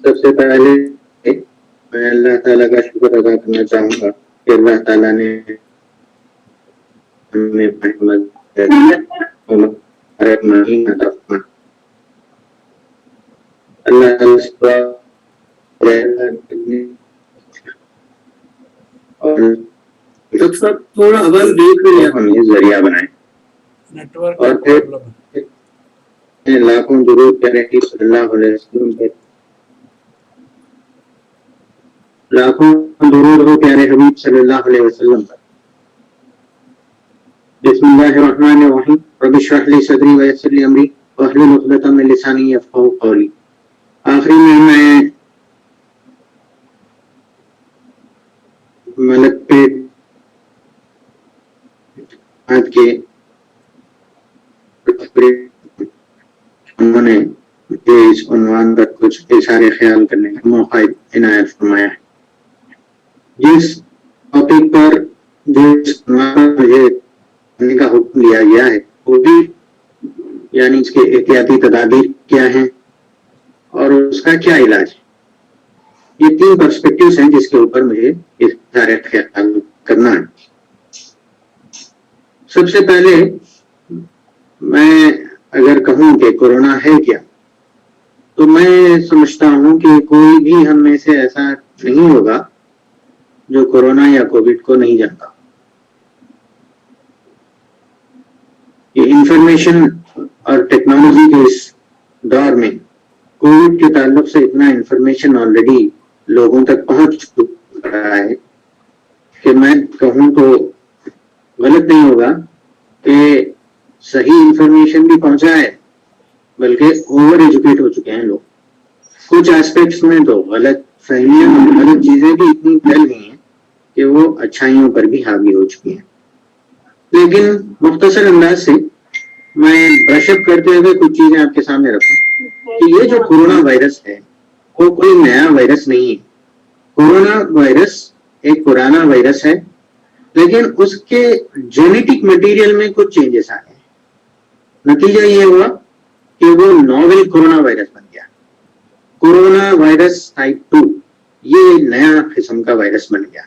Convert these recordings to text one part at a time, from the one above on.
سب سے پہلے میں اللہ تعالیٰ کا شکر ادا کرنا چاہوں گا کہ اللہ تعالیٰ نے ہمیں اللہ سب تھوڑا آواز دیکھ رہی ہے، ہمیں ذریعہ بنائے نیٹورک اور پھر لاکھوں درود کریں کہ صلی اللہ علیہ وسلم پہ لاکھوں درود ہو پیارے حبیب صلی اللہ علیہ وسلم پر. بسم اللہ الرحمن الرحیم رب اشرح لی صدری ویسر لی امری واحلل عقدۃ من لسانی یفقہوا قولی. آخری میں ملک پیٹ کے انہوں نے اس عنوان پر کچھ اشارے خیال کرنے کا موقع عنایت فرمایا ہے. جس ٹاپک پر جس عنوان پر مجھے کرنے کا حکم دیا گیا ہے وہ بھی یعنی اس کے احتیاطی تدابیر کیا ہیں اور اس کا کیا علاج ہے. یہ 3 پرسپیکٹیوز ہیں جس کے اوپر مجھے اشارے خیال کرنا ہے. سب سے پہلے میں اگر کہوں کہ کورونا ہے کیا تو میں سمجھتا ہوں کہ کوئی بھی ہم میں سے ایسا نہیں ہوگا جو کورونا یا کووڈ کو نہیں جانتا. یہ انفارمیشن اور ٹیکنالوجی کے اس دور میں کووڈ کے تعلق سے اتنا انفارمیشن آلریڈی لوگوں تک پہنچ چکا ہے کہ میں کہوں تو غلط نہیں ہوگا کہ صحیح انفارمیشن بھی پہنچا ہے بلکہ اوور ایجوکیٹ ہو چکے ہیں لوگ. کچھ ایسپیکٹس میں تو غلط فہمیاں غلط چیزیں بھی اتنی پھیل گئی ہیں کہ وہ اچھائیوں پر بھی حاوی ہو چکی ہیں. لیکن مختصر انداز سے میں برش اپ کرتے ہوئے کچھ چیزیں آپ کے سامنے رکھوں کہ یہ جو کورونا وائرس ہے وہ کوئی نیا وائرس نہیں ہے. کورونا وائرس ایک پرانا وائرس ہے لیکن اس کے جینیٹک مٹیریل میں کچھ چینجز آئے ہیں. نتیجہ یہ ہوا کہ وہ نوول کورونا وائرس بن گیا. کورونا وائرس ٹائپ 2 یہ نیا قسم کا وائرس بن گیا.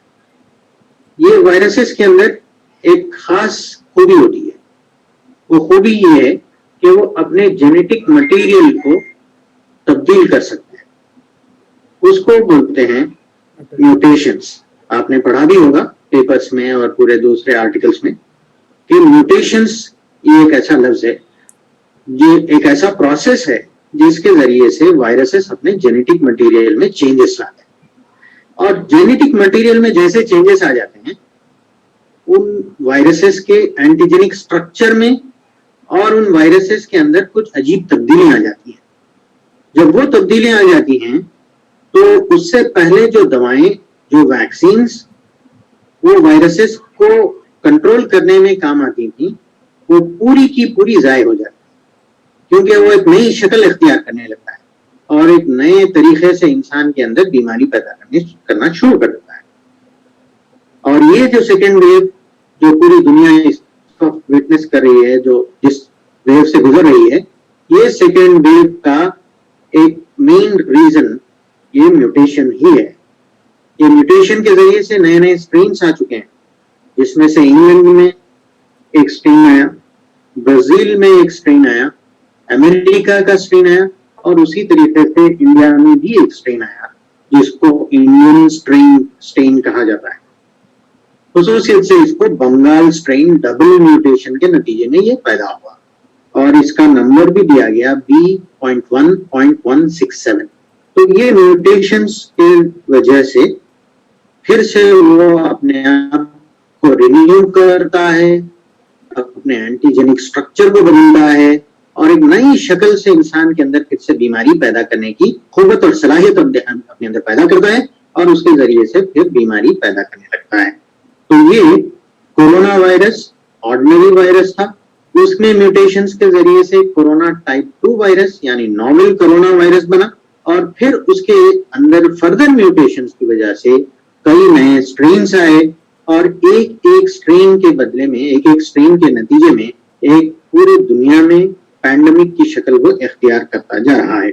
یہ وائرسز کے اندر ایک خاص خوبی ہوتی ہے. وہ خوبی یہ ہے کہ وہ اپنے جینیٹک مٹیریل کو تبدیل کر سکتے ہیں. اس کو بولتے ہیں میوٹیشنز. آپ نے پڑھا بھی ہوگا پیپرز میں اور پورے دوسرے آرٹیکلز میں کہ میوٹیشنز یہ ایک ایسا لفظ ہے، یہ ایک ایسا پروسیس ہے جس کے ذریعے سے وائرسز اپنے جینیٹک مٹیریل میں چینجز لاتے ہیں. اور جینیٹک مٹیریل میں جیسے چینجز آ جاتے ہیں ان وائرسز کے اینٹیجینک سٹرکچر میں اور ان وائرسز کے اندر کچھ عجیب تبدیلیاں آ جاتی ہیں. جب وہ تبدیلیاں آ جاتی ہیں تو اس سے پہلے جو دوائیں جو ویکسینز وہ وائرسز کو کنٹرول کرنے میں کام آتی تھیں وہ پوری کی پوری ضائع ہو جاتی ہیں کیونکہ وہ ایک نئی شکل اختیار کرنے لگتا ہے اور ایک نئے طریقے سے انسان کے اندر بیماری پیدا کرنا شروع کر دیتا ہے. اور یہ جو سیکنڈ ویو جو پوری دنیا اس کو وٹنس کر رہی ہے، جو جس ویو سے گزر رہی ہے، یہ سیکنڈ ویو کا ایک مین ریزن یہ میوٹیشن ہی ہے. یہ میوٹیشن کے ذریعے سے نئے نئے اسٹرینس آ چکے ہیں جس میں سے انگلینڈ میں ایک اسٹرین آیا، برازیل میں ایک اسٹرین آیا، امریکہ کا اسٹرین آیا اور اسی طریقے سے انڈیا میں بھی ایک اسٹرین آیا جس کو انڈین اسٹرین کہا جاتا ہے. خصوصیت سے اس کو بنگال اسٹرین ڈبل میوٹیشن کے نتیجے میں یہ پیدا ہوا اور اس کا نمبر بھی دیا گیا B.1.167. تو یہ میوٹیشنز کی وجہ سے پھر سے وہ اپنے آپ کو رینیو کرتا ہے، اپنے اینٹیجینک سٹرکچر کو بدلتا ہے اور ایک نئی شکل سے انسان کے اندر پھر سے بیماری پیدا کرنے کی قوت اور صلاحیت اپنے اندر پیدا کرتا ہے اور اس کے ذریعے سے پھر بیماری پیدا کرنے لگتا ہے. تو یہ کورونا وائرس آرڈنری وائرس تھا، اس میں میوٹیشنز کے ذریعے سے کورونا ٹائپ 2 وائرس یعنی نوول کورونا وائرس بنا اور پھر اس کے اندر فردر میوٹیشنز کی وجہ سے کئی نئے اسٹرینز آئے اور ایک اسٹرین کے بدلے میں ایک اسٹرین کے نتیجے میں ایک پورے دنیا میں پینڈیمک کی شکل وہ اختیار کرتا جا رہا ہے.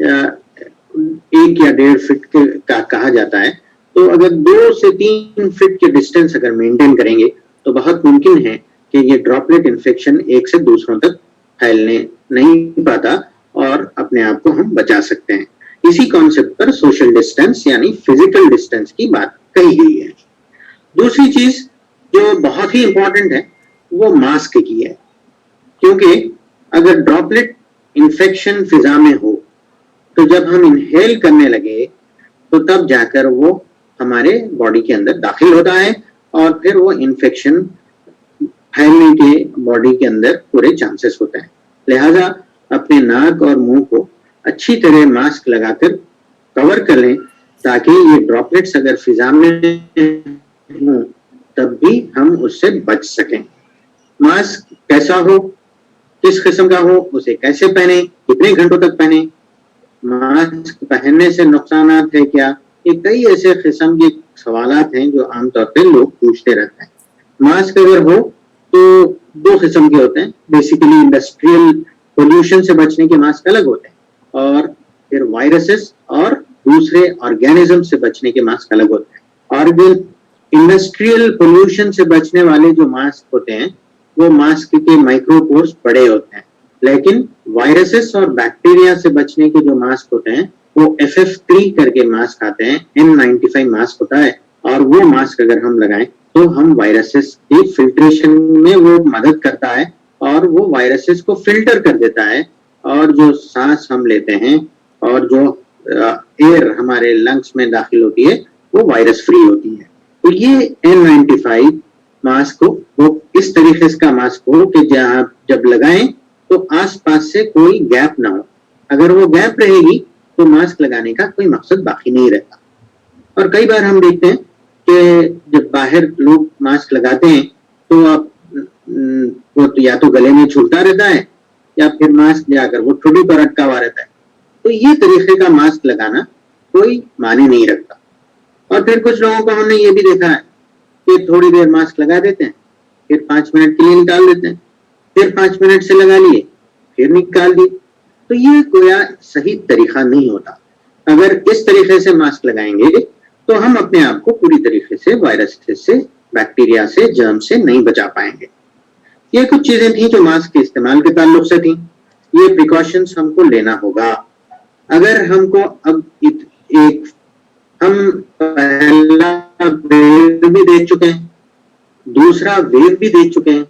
1 یا 1.5 فٹ کا کہا جاتا ہے. تو اگر 2 سے 3 فٹ کے ڈسٹینس اگر مینٹین کریں گے تو بہت ممکن ہے کہ یہ ڈراپلیٹ انفیکشن ایک سے دوسروں تک پھیلنے نہیں پاتا اور اپنے آپ کو ہم بچا سکتے ہیں. اسی کانسیپٹ پر سوشل ڈسٹینس یعنی فزیکل ڈسٹینس کی بات کہی گئی ہے. دوسری چیز جو بہت ہی امپورٹنٹ ہے وہ ماسک کی ہے, کیونکہ اگر ڈراپلیٹ انفیکشن فضا میں ہو تو جب ہم انہیل کرنے لگے تو تب جا کر وہ ہمارے باڈی کے اندر داخل ہوتا ہے اور پھر وہ انفیکشن پھیلنے کے باڈی کے اندر پورے چانسز ہوتے ہیں. لہذا اپنے ناک اور منہ کو اچھی طرح ماسک لگا کر کور کر لیں تاکہ یہ ڈراپلیٹس اگر فضا میں ہوں تب بھی ہم اس سے بچ سکیں. ماسک کیسا ہو, کس قسم کا ہو, اسے کیسے پہنے, کتنے گھنٹوں تک پہنے, ماسک پہننے سے نقصانات ہے کیا, یہ کئی ایسے قسم کے سوالات ہیں جو عام طور پہ لوگ پوچھتے رہتے ہیں. ماسک اگر ہو تو 2 قسم کے ہوتے ہیں. بیسیکلی انڈسٹریل پولوشن سے بچنے کے ماسک الگ ہوتے ہیں اور پھر وائرسز اور دوسرے آرگینزم سے بچنے کے ماسک الگ ہوتے ہیں. اور انڈسٹریل پولوشن سے بچنے والے جو ماسک ہوتے ہیں وہ ماسک کے مائکرو پورس بڑے ہوتے ہیں, لیکن وائرسز اور بیکٹیریا سے بچنے کے جو ماسک ہوتے ہیں وہ FF3 کر کے ماسک آتے ہیں, N95 ماسک ہوتا ہے, اور وہ ماسک اگر ہم لگائیں تو ہم وائرسز کی فلٹریشن میں وہ مدد کرتا ہے اور وہ وائرسز کو فلٹر کر دیتا ہے, اور جو سانس ہم لیتے ہیں اور جو ایئر ہمارے لنگس میں داخل ہوتی ہے وہ وائرس فری ہوتی ہے. تو یہ N95 ماسک ہو وہ اس طریقے کا ماسک ہو کہ جہاں جب لگائیں تو آس پاس سے کوئی گیپ نہ ہو. اگر وہ گیپ رہے گی تو ماسک لگانے کا کوئی مقصد باقی نہیں رہتا. اور کئی بار ہم دیکھتے ہیں کہ جب باہر لوگ ماسک لگاتے ہیں تو وہ یا تو گلے میں چھولتا رہتا ہے یا پھر ماسک جا کر وہ ٹھوڑی پر اٹکا ہوا رہتا ہے. تو یہ طریقے کا ماسک لگانا کوئی معنی نہیں رکھتا. اور پھر کچھ لوگوں کو ہم نے یہ بھی دیکھا ہے کہ تھوڑی دیر ماسک لگا دیتے ہیں, پھر 5 منٹ کے لیے نکال دیتے ہیں, پھر 5 منٹ سے لگا لیے پھر نکال دی. تو یہ کوئی صحیح طریقہ نہیں ہوتا. اگر اس طریقے سے ماسک لگائیں گے تو ہم اپنے آپ کو پوری طریقے سے وائرس سے, بیکٹیریا سے, جرم سے نہیں بچا پائیں گے. یہ کچھ چیزیں تھیں جو ماسک کے استعمال کے تعلق سے تھیں. یہ پریکاشنز ہم کو لینا ہوگا. اگر ہم کو اب ہم پہلا ویو بھی دیکھ چکے ہیں, دوسرا ویو بھی دیکھ چکے ہیں,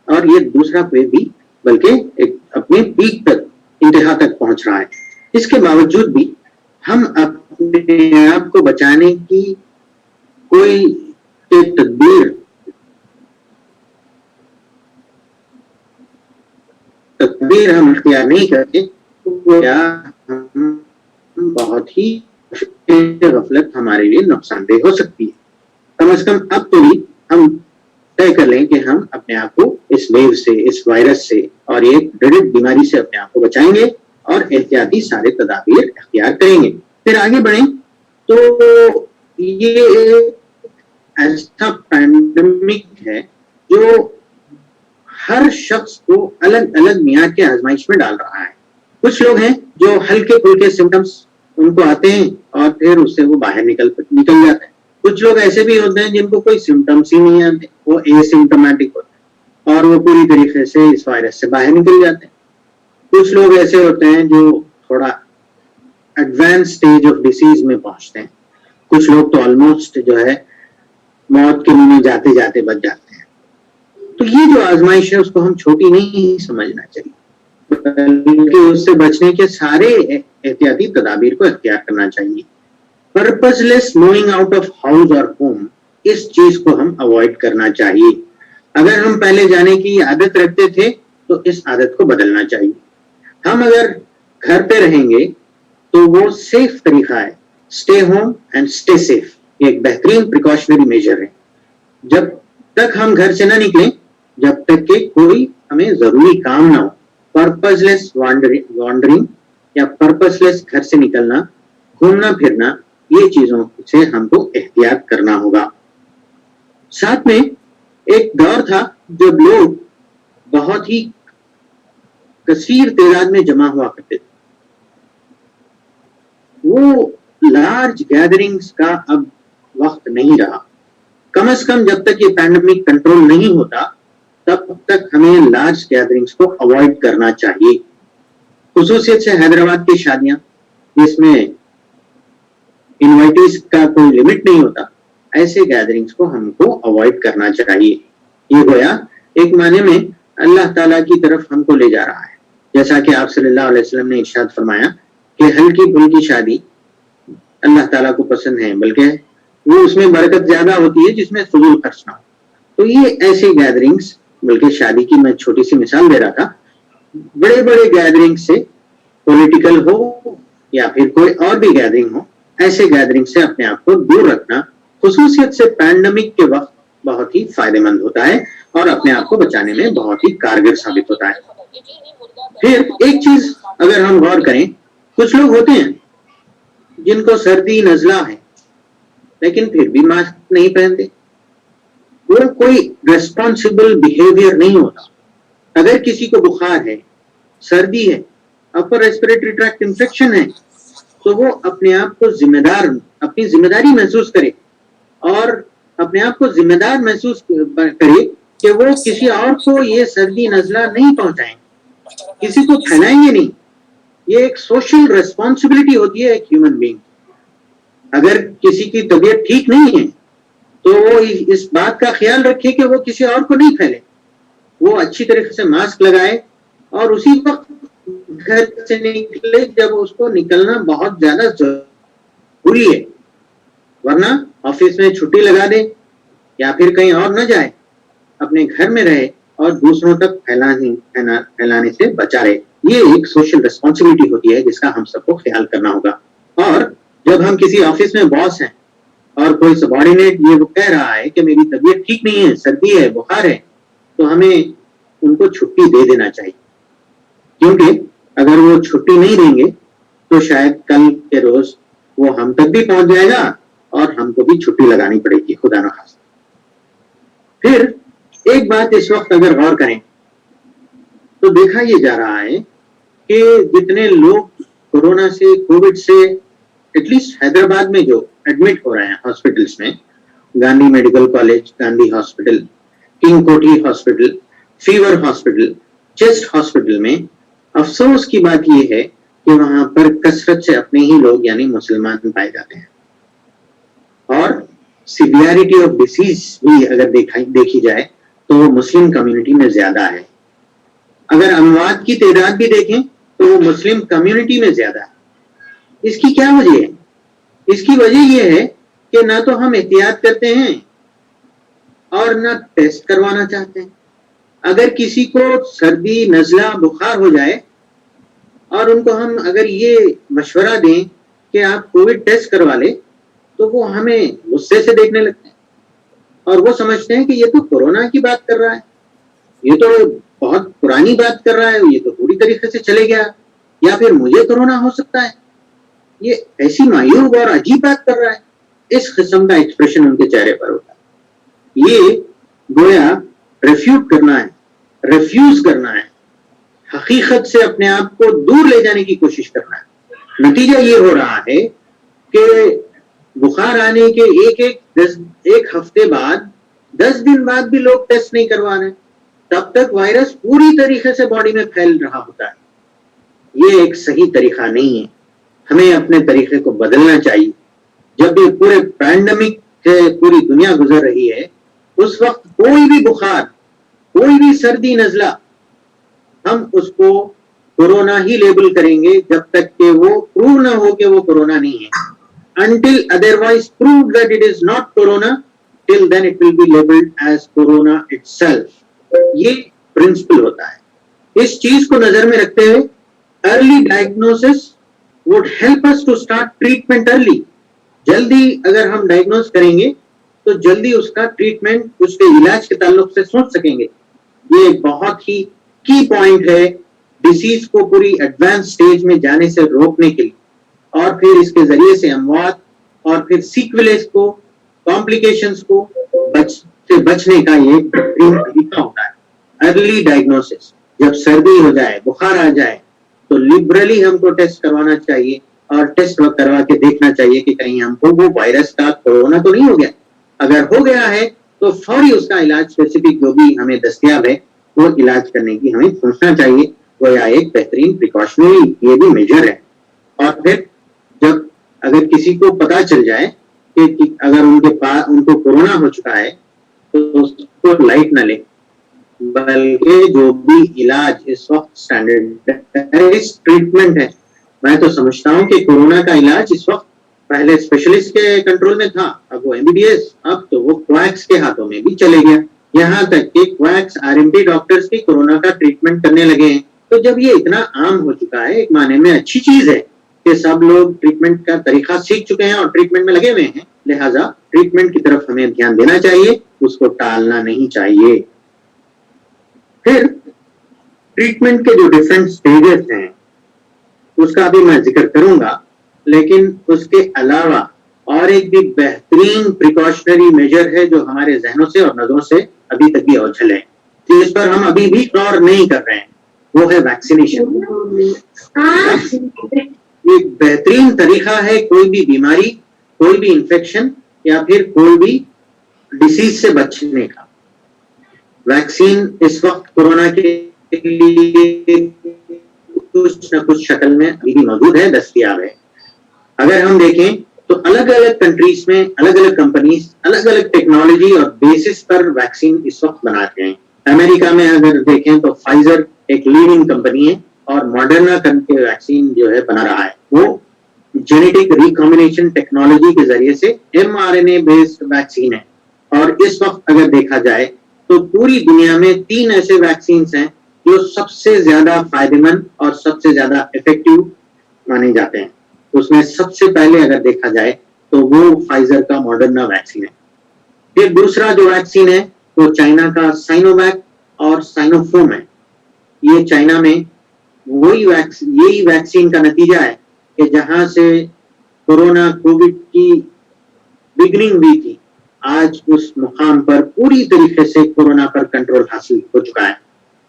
اور یہ دوسرا ویو بھی بلکہ اپنے پیک تک, انتہا تک پہنچ رہا ہے. اس کے باوجود بھی ہم اپنے آپ کو بچانے کی کوئی تدبیر ہم اختیار نہیں کرتے تو ہم بہت ہی غفلت ہمارے لیے نقصان دہ ہو سکتی ہے. کم از کم اب تو بھی ہم طے کر لیں کہ ہم اپنے آپ کو اس ویو سے, اس وائرس سے اور ایک ڈریڈ بیماری سے اپنے آپ کو بچائیں گے اور احتیاطی سارے تدابیر اختیار کریں گے. پھر آگے بڑھیں تو یہ ایسا پینڈیمک ہے جو ہر شخص کو الگ الگ معیار کے آزمائش میں ڈال رہا ہے. کچھ لوگ ہیں جو ہلکے پھلکے سمٹمس ان کو آتے ہیں اور پھر اس سے وہ باہر نکل جاتے ہیں. کچھ لوگ ایسے بھی ہوتے ہیں جن کو کوئی سمٹمس ہی نہیں آتے, وہ ایسمپٹومیٹک ہوتے ہیں اور وہ پوری طریقے سے اس وائرس سے باہر نکل جاتے ہیں. کچھ لوگ ایسے ہوتے ہیں جو تھوڑا ایڈوانس سٹیج آف ڈیزیز میں پہنچتے ہیں. کچھ لوگ تو آلموسٹ جو ہے موت کے منہ میں جاتے جاتے بچ جاتے ہیں. تو یہ جو آزمائش ہے اس کو ہم چھوٹی نہیں سمجھنا چاہیے, بلکہ اس سے بچنے کے سارے احتیاطی تدابیر کو اختیار کرنا چاہیے. Purpose less moving out of house اور ہوم, اس چیز کو ہم اوائڈ کرنا چاہیے. اگر ہم پہلے جانے کی عادت رکھتے تھے تو اس عادت کو بدلنا چاہیے. ہم اگر گھر پہ رہیں گے تو وہ سیف طریقہ ہے. Stay home and stay safe, یہ ایک بہترین پریکاشنری میجر ہے. جب تک ہم گھر سے نہ نکلیں, جب تک کہ کوئی ہمیں ضروری کام نہ ہو, پرپز لیس وانڈرنگ یا پرپز لیس گھر سے نکلنا, گھومنا پھرنا, یہ چیزوں سے ہم کو احتیاط کرنا ہوگا. ساتھ میں ایک دور تھا جب لوگ بہت ہی کثیر تعداد میں جمع ہوا کرتے تھے. وہ لارج گیدرنگز کا اب وقت نہیں رہا. کم از کم جب تک یہ پینڈیمک کنٹرول نہیں ہوتا تب تک ہمیں لارج گیدرنگز کو اوائڈ کرنا چاہیے. خصوصیت سے حیدرآباد کی شادیاں جس میں انوائٹیز کا کوئی لمٹ نہیں ہوتا, ایسے گیدرنگز کو ہم کو اوائڈ کرنا چاہیے. یہ گویا ایک معنی میں اللہ تعالیٰ کی طرف ہم کو لے جا رہا ہے, جیسا کہ آپ صلی اللہ علیہ وسلم نے ارشاد فرمایا کہ ہلکی پھلکی شادی اللہ تعالیٰ کو پسند ہے, بلکہ وہ اس میں برکت زیادہ ہوتی ہے جس میں فضول خرچ نہ ہو. تو یہ ایسے گیدرنگز, بلکہ شادی کی میں چھوٹی سی مثال دے رہا تھا, بڑے بڑے گیدرنگ سے, پولیٹیکل ہو یا پھر کوئی اور بھی گیدرنگ ہو, ایسے گیدرنگ سے اپنے آپ کو دور رکھنا خصوصیت سے پینڈیمک کے وقت بہت ہی فائدہ مند ہوتا ہے اور اپنے آپ کو بچانے میں بہت ہی کارگر ثابت ہوتا ہے. پھر ایک چیز اگر ہم غور کریں, کچھ لوگ ہوتے ہیں جن کو سردی نزلہ ہے لیکن پھر بھی ماسک نہیں پہنتے. وہ کوئی ریسپانسبل بیہیویئر نہیں ہوتا. اگر کسی کو بخار ہے, سردی ہے, اپر ریسپیریٹری ٹریکٹ انفیکشن ہے, تو وہ اپنے آپ کو اپنی ذمہ داری محسوس کرے اور اپنے آپ کو ذمہ دار محسوس کرے کہ وہ کسی اور کو یہ سردی نزلہ نہیں پہنچائیں, کسی کو پھیلائیں گے نہیں. یہ ایک سوشل ریسپانسبلٹی ہوتی ہے ایک ہیومن بینگ. اگر کسی کی طبیعت ٹھیک نہیں ہے تو وہ اس بات کا خیال رکھے کہ وہ کسی اور کو نہیں پھیلے. وہ اچھی طریقے سے ماسک لگائے اور اسی وقت گھر سے نکلے جب اس کو نکلنا بہت زیادہ ضروری ہے, ورنہ آفس میں چھٹی لگا دے یا پھر کہیں اور نہ جائے, اپنے گھر میں رہے اور دوسروں تک پھیلانے سے بچا رہے. یہ ایک سوشل ریسپانسبلٹی ہوتی ہے جس کا ہم سب کو خیال کرنا ہوگا. اور جب ہم کسی آفس میں باس ہیں اور کوئی سبارڈینیٹ یہ کہہ رہا ہے کہ میری طبیعت ٹھیک نہیں ہے, سردی ہے, بخار ہے, تو ہمیں ان کو چھٹی دے دینا چاہیے, کیونکہ اگر وہ چھٹی نہیں دیں گے تو شاید کل کے روز وہ ہم تک بھی پہنچ جائے گا اور ہم کو بھی چھٹی لگانی پڑے گی, خدا نہ خواستہ. پھر ایک بات اس وقت اگر غور کریں تو دیکھا یہ جا رہا ہے کہ جتنے لوگ کورونا سے, کووڈ سے, ایٹ لیسٹ حیدرآباد میں جو ایڈمٹ ہو رہے ہیں ہاسپٹلس میں, Gandhi medical college, Gandhi hospital, King Koti hospital, fever hospital, chest hospital میں, افسوس کی بات یہ ہے کہ وہاں پر کثرت سے اپنے ہی لوگ یعنی مسلمان پائے جاتے ہیں. اور سیویرٹی آف ڈیسیز بھی اگر دیکھی جائے تو وہ مسلم کمیونٹی میں زیادہ ہے. اگر اموات کی تعداد بھی دیکھیں تو وہ مسلم کمیونٹی میں زیادہ ہے. اس کی کیا وجہ ہے؟ اس کی وجہ یہ ہے کہ نہ تو ہم احتیاط کرتے ہیں اور نہ ٹیسٹ کروانا چاہتے ہیں. اگر کسی کو سردی, نزلہ, بخار ہو جائے اور ان کو ہم اگر یہ مشورہ دیں کہ آپ کووڈ ٹیسٹ کروا لیں تو وہ ہمیں غصے سے دیکھنے لگتے ہیں اور وہ سمجھتے ہیں کہ یہ تو کورونا کی بات کر رہا ہے, یہ تو بہت پرانی بات کر رہا ہے, یہ تو پوری طریقے سے چلے گیا, یا پھر مجھے کورونا ہو سکتا ہے, یہ ایسی مایوب اور عجیب بات کر رہا ہے. اس قسم کا ایکسپریشن ان کے چہرے پر ہوتا ہے. یہ گویا ریفیوٹ کرنا ہے, ریفیوز کرنا ہے, حقیقت سے اپنے آپ کو دور لے جانے کی کوشش کرنا ہے. نتیجہ یہ ہو رہا ہے کہ بخار آنے کے ایک ہفتے بعد, 10 دن بعد بھی لوگ ٹیسٹ نہیں کروا رہے, تب تک وائرس پوری طریقے سے باڈی میں پھیل رہا ہوتا ہے. یہ ایک صحیح طریقہ نہیں ہے. ہمیں اپنے طریقے کو بدلنا چاہیے. جب یہ پورے پینڈیمک سے پوری دنیا گزر رہی ہے, اس وقت کوئی بھی بخار, کوئی بھی سردی, نزلہ, ہم اس کو کورونا ہی لیبل کریں گے جب تک کہ وہ پروو نہ ہو کہ وہ کورونا نہیں ہے. Until otherwise proved that it is not corona, till then it will be labeled as corona itself. یہ پرنسپل ہوتا ہے. اس چیز کو نظر میں رکھتے ہوئے early diagnosis would help us to start treatment early. جلدی اگر ہم ڈائگنوز کریں گے تو جلدی اس کا ٹریٹمنٹ, اس کے علاج کے تعلق سے سوچ سکیں گے. یہ ایک بہت ہی کی پوائنٹ ہے ڈیزیز کو پوری ایڈوانس سٹیج میں جانے سے روکنے کے لیے, اور پھر اس کے ذریعے سے اموات اور پھر سیکویلز کو, کمپلیکیشنز کو سے بچنے کا یہ بہترین طریقہ ہوتا ہے. ارلی ڈائگنوسس, جب سردی ہو جائے, بخار آ جائے تو لبرلی ہم کو ٹیسٹ کروانا چاہیے اور ٹیسٹ کروا کے دیکھنا چاہیے کہ کہیں ہم کو وہ وائرس کا کورونا تو نہیں ہو گیا. اگر ہو گیا ہے تو فوری اس کا علاج اسپیسیفک جو بھی ہمیں دستیاب ہے وہ علاج کرنے کی ہمیں سوچنا چاہیے. وہ ایک بہترین پریکاشنری یہ بھی میجر ہے. اور پھر جب اگر کسی کو پتا چل جائے کہ اگر ان کے پاس ان کو کورونا ہو چکا ہے تو اس کو لائٹ نہ لے, بلکہ جو بھی علاج اس وقت اسٹینڈرڈ ٹریٹمنٹ ہے. میں تو سمجھتا ہوں کہ کورونا کا علاج اس وقت پہلے اسپیشلسٹ کے کنٹرول میں تھا, اب وہ MBBS, اب تو وہ کویکس کے ہاتھوں میں بھی چلے گیا. یہاں تک کہ کویکس RMP ڈاکٹرز بھی کورونا کا ٹریٹمنٹ کرنے لگے ہیں. تو جب یہ اتنا عام ہو چکا ہے, ایک معنی میں اچھی چیز ہے کہ سب لوگ ٹریٹمنٹ کا طریقہ سیکھ چکے ہیں اور ٹریٹمنٹ میں لگے ہوئے ہیں. لہٰذا ٹریٹمنٹ کی طرف ہمیں دھیان دینا چاہیے, اس کو ٹالنا نہیں چاہیے. پھر ٹریٹمنٹ کے جو ڈفرینٹ اسٹیجز ہیں اس کا بھی میں ذکر کروں گا, لیکن اس کے علاوہ اور ایک بھی بہترین پریکاشنری میجر ہے جو ہمارے ذہنوں سے اور نظروں سے ابھی تک بھی اوجھل ہے, جس پر ہم ابھی بھی غور نہیں کر رہے ہیں, وہ ہے ویکسینیشن. ایک بہترین طریقہ ہے کوئی بھی بیماری, کوئی بھی انفیکشن یا پھر کوئی بھی ڈیزیز سے بچنے کا. ویکسین اس وقت کورونا کے لیے کچھ نہ کچھ شکل میں ابھی بھی موجود ہے, دستیاب ہے. اگر ہم دیکھیں تو الگ الگ کنٹریز میں الگ الگ کمپنیز الگ الگ ٹیکنالوجی اور بیسس پر ویکسین اس وقت بناتے ہیں. امریکہ میں اگر دیکھیں تو فائزر ایک لیڈنگ کمپنی ہے اور ماڈرنا کے ویکسین جو ہے بنا رہا ہے, وہ جینیٹک ریکمبینیشن ٹیکنالوجی کے ذریعے سے mRNA بیسڈ ویکسین ہے. اور اس وقت اگر دیکھا جائے تو پوری دنیا میں 3 ایسے ویکسینز ہیں جو سب سے زیادہ فائدہ مند اور سب سے زیادہ افیکٹو مانے جاتے ہیں. اس میں سب سے پہلے اگر دیکھا جائے تو وہ فائزر کا ماڈرنا ویکسین ہے. پھر دوسرا جو ویکسین ہے وہ چائنا کا سائنو ویک اور سائنو فوم ہے. یہ چائنا میں یہی ویکسین کا نتیجہ ہے کہ جہاں سے کورونا کووڈ کی بگننگ ہوئی تھی, آج اس مقام پر پوری طریقے سے کورونا پر کنٹرول حاصل ہو چکا ہے.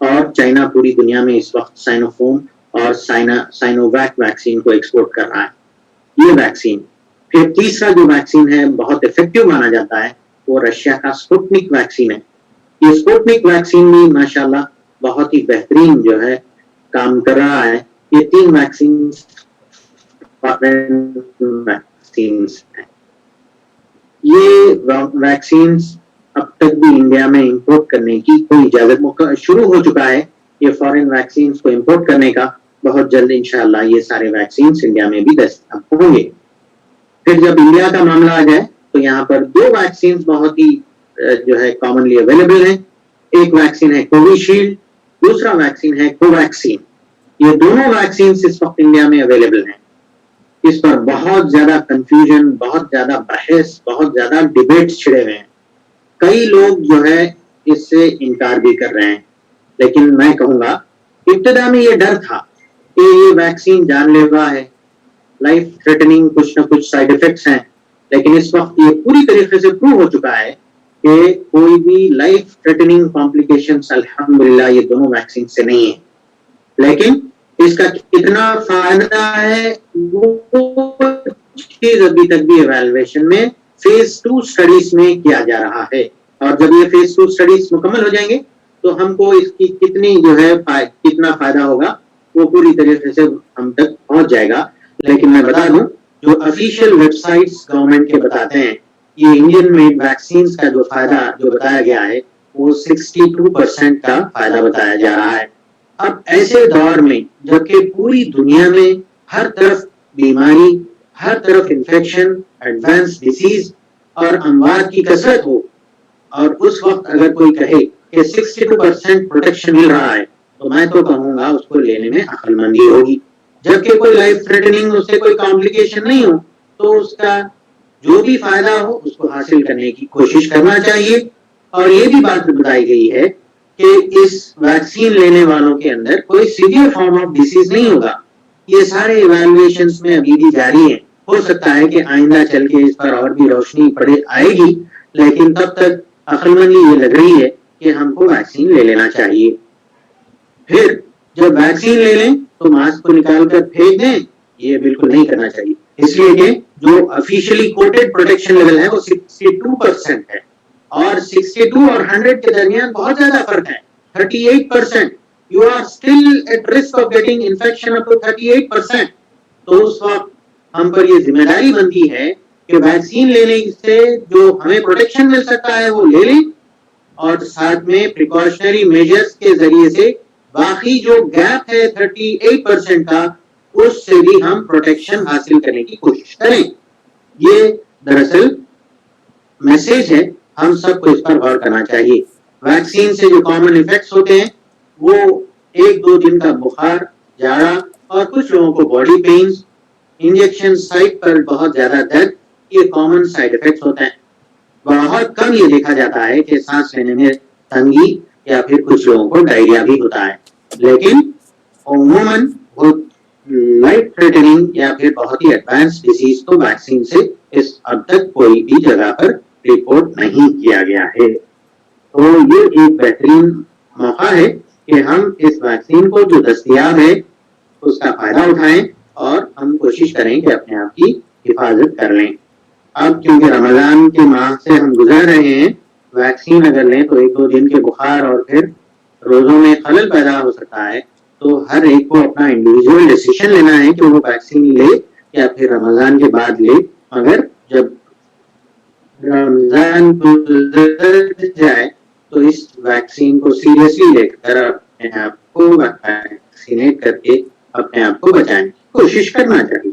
اور چائنا پوری دنیا میں اس وقت سائنو فوم اور سائنو ویک ویکسین کو ایکسپورٹ کر رہا ہے. یہ ویکسین. پھر تیسرا جو ویکسین ہے بہت افیکٹو مانا جاتا ہے وہ رشیا کا اسپوٹنک ویکسین ہے. یہ اسپوٹنک ویکسین بھی ماشاءاللہ بہت ہی بہترین جو ہے کام کر رہا ہے. یہ 3 ویکسینز ہیں. یہ ویکسینز اب تک بھی انڈیا میں امپورٹ کرنے کی کوئی اجازت شروع ہو چکا ہے. یہ فارن ویکسینز کو امپورٹ کرنے کا بہت جلد انشاءاللہ یہ سارے ویکسینز انڈیا میں بھی دستیاب ہوں گے. پھر جب انڈیا کا معاملہ آ جائے تو یہاں پر 2 ویکسینز بہت ہی جو ہے کامنلی اویلیبل ہیں. ایک ویکسین ہے کوویشیلڈ, دوسرا ویکسین ہے کوویکسین. یہ دونوں ویکسینز اس وقت انڈیا میں اویلیبل ہیں. اس پر بہت زیادہ کنفیوژن, بہت زیادہ بحث, بہت زیادہ ڈیبیٹس چھڑے ہوئے ہیں. کئی لوگ جو ہے اس سے انکار بھی کر رہے ہیں, لیکن میں کہوں گا ابتدا میں یہ ڈر تھا کہ یہ ویکسین جان لیوا ہے, لائف تھریٹننگ کچھ نہ کچھ سائیڈ ایفیکٹس ہیں. لیکن اس وقت یہ پوری طریقے سے پروو ہو چکا ہے کہ کوئی بھی لائف تھریٹننگ کمپلیکیشنز الحمدللہ یہ دونوں ویکسین سے نہیں ہیں. لیکن اس کا کتنا فائدہ ہے وہ چیز ابھی تک بھی ایویلویشن میں فیز 2 اسٹڈیز میں کیا جا رہا ہے. اور جب یہ فیز 2 اسٹڈیز مکمل ہو جائیں گے تو ہم کو اس کی کتنی جو ہے کتنا فائدہ ہوگا وہ پوری طریقے سے ہم تک پہنچ جائے گا. لیکن میں بتا دوں جو افیشیل ویب سائٹس گورنمنٹ کے بتاتے ہیں یہ انڈین میڈ ویکسینز کا جو فائدہ جو بتایا گیا ہے وہ 62% کا فائدہ بتایا جا رہا ہے. اب ایسے دور میں جبکہ پوری دنیا میں ہر طرف بیماری, ہر طرف انفیکشن, ایڈوانس ڈیزیز اور اموات کی کثرت ہو, اور اس وقت اگر کوئی کہے کہ 62% پروٹیکشن مل رہا ہے تو میں تو کہوں گا اس کو لینے میں عقل مندی ہوگی. جبکہ کوئی لائف تھریٹننگ اس سے کوئی کمپلیکیشن نہیں ہو تو اس کا جو بھی فائدہ ہو اس کو حاصل کرنے کی کوشش کرنا چاہیے. اور یہ بھی بات بتائی گئی ہے کہ اس ویکسین لینے والوں کے اندر کوئی سیویئر فارم آف ڈیزیز نہیں ہوگا. یہ سارے ایویلویشنز میں ابھی بھی جاری ہیں. ہو سکتا ہے کہ آئندہ چل کے اس پر اور بھی روشنی آئے گی, لیکن تب تک عقل مندی یہ لگ رہی ہے کہ ہم کو ویکسین لے لینا چاہیے. پھر جب ویکسین لے لیں تو ماسک کو نکال کر پھینک دیں یہ بالکل نہیں کرنا چاہیے، اس لیے کہ جو افیشلی کوٹڈ پروٹیکشن لیول ہے وہ 62% ہے، اور 62 اور 100 کے درمیان بہت زیادہ فرق ہے، 38%. You are still at risk of getting infection up to 38%. تو اس وقت ہم پر یہ ذمہ داری بنتی ہے کہ ویکسین لینے سے جو ہمیں پروٹیکشن مل سکتا ہے وہ لے لیں، اور ساتھ میں پریکاشنری میجرز کے ذریعے سے باقی جو گیپ ہے 38% کا، اس سے بھی ہم پروٹیکشن حاصل کرنے کی کوشش کریں. یہ دراصل میسج ہے، ہم سب کو اس پر غور کرنا چاہیے. ویکسین سے جو کامن ایفیکٹس ہوتے ہیں وہ 1-2 دن کا بخار، جاڑا، اور کچھ لوگوں کو باڈی پینز، انجیکشن سائٹ پر بہت زیادہ درد، یہ کامن سائیڈ ایفیکٹس ہوتے ہیں. بہت کم یہ دیکھا جاتا ہے کہ سانس لینے میں تنگی یا پھر کچھ لوگوں کو ڈائریا بھی ہوتا ہے، لیکن عموماً بہت لائٹ تھریٹننگ یا پھر بہت ہی ایڈوانس ڈیزیز تو ویکسین سے اس اب تک کوئی بھی جگہ پر رپورٹ نہیں کیا گیا ہے. تو یہ ایک بہترین موقع ہے کہ ہم اس ویکسین کو جو دستیاب ہے اس کا فائدہ اٹھائیں اور ہم کوشش کریں کہ اپنے آپ کی حفاظت کر لیں. اب کیونکہ رمضان کے ماہ سے ہم گزر رہے ہیں، ویکسین اگر لیں تو 1-2 دن کے بخار اور پھر روزوں میں خلل پیدا ہو سکتا ہے. تو ہر ایک کو اپنا انڈیویجول ڈیسیشن لینا ہے کہ وہ ویکسین لے یا پھر رمضان کے بعد لے. مگر جب رمضان گزر جائے تو اس ویکسین کو سیریسلی لے کر اپنے آپ کو ویکسینیٹ کر کے اپنے آپ کو بچانے کی کوشش کرنا چاہیے.